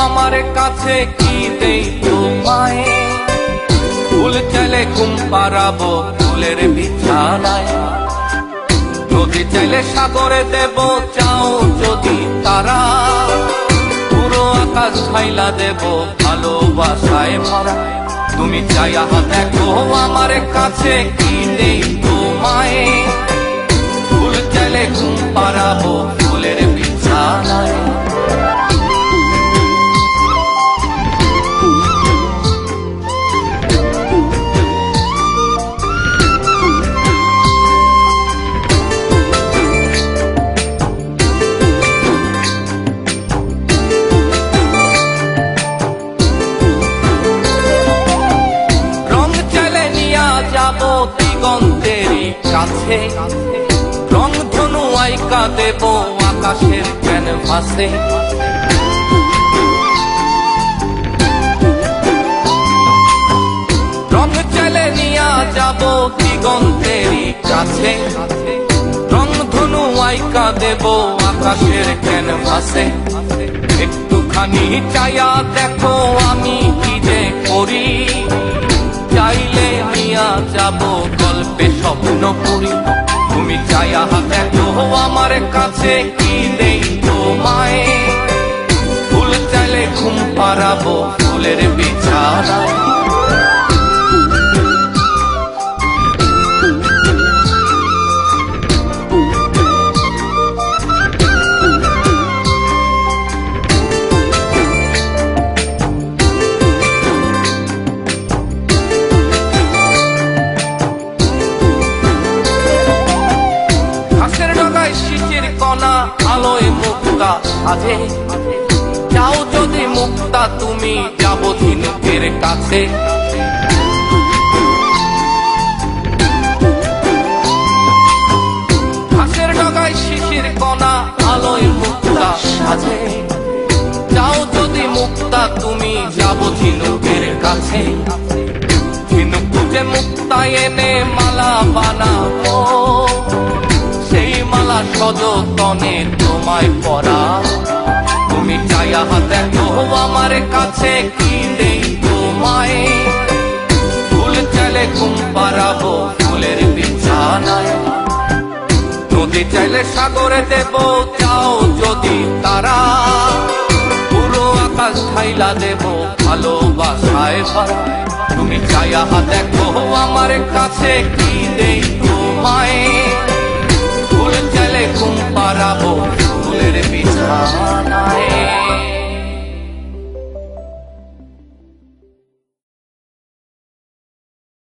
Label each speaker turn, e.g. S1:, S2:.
S1: আমার কাছে কি দেই তোমায়, ফুল চাইলে ঘুম পাড়াবো ফুলের বিছানায়, নদী চাইলে সাগরে দেব চাও যদি তারা, পুরো আকাশ ঢাইলা দেব ভালোবাসায় ভরা। তুমি চাইয়া দেখো আমার কাছে কি দেই তোমায়, ফুল চাইলে ঘুম পাড়াবো ফুলের বিছানায়। যাবো দিগন্তেরই কাছে, রং ধনু আইকা দেব আকাশের ক্যানভাসে, রং চাইলে নিয়া যাবো দিগন্তেরই কাছে, রং ধনু আইকা দেব আকাশের ক্যানভাসে। একটুখানি চাইয়া দেখো আমি কি যে করি, চাইলে নিয়া যাব গল্পে স্বপ্নপুরী। তুমি চাইয়া দেখো আমার কাছে কি দেই তোমায়, ফুল চাইলে ঘুম পাড়াবো ফুলের বিছানায়। শীতের কণা আলোয় মুক্তা সাজে, যাও যদি মুক্তা তুমি যাবো ঝিনুকের কাছে। ঘাসের ডগায় শিশির কণা আলোয় মুক্তা সাজে, যাও যদি মুক্তা তুমি যাবো ঝিনুকের কাছে। ঝিনুক তুজে মুক্তা এনে মালা বানাবো, সেই মালা সযতনে তোমায় পরা। তুমি চাইয়া দেখো আমার কাছে কি দেই তোমায়, ফুল চাইলে ঘুম পাড়াবো ফুলের বিছানায়, নদী চাইলে সাগরে দেব চাও যদি তারা, পুরো আকাশ ঢাইলা দেব ভালোবাসায় ভরা। তুমি চাইয়া দেখো আমার কাছে কি দেই তোমায়,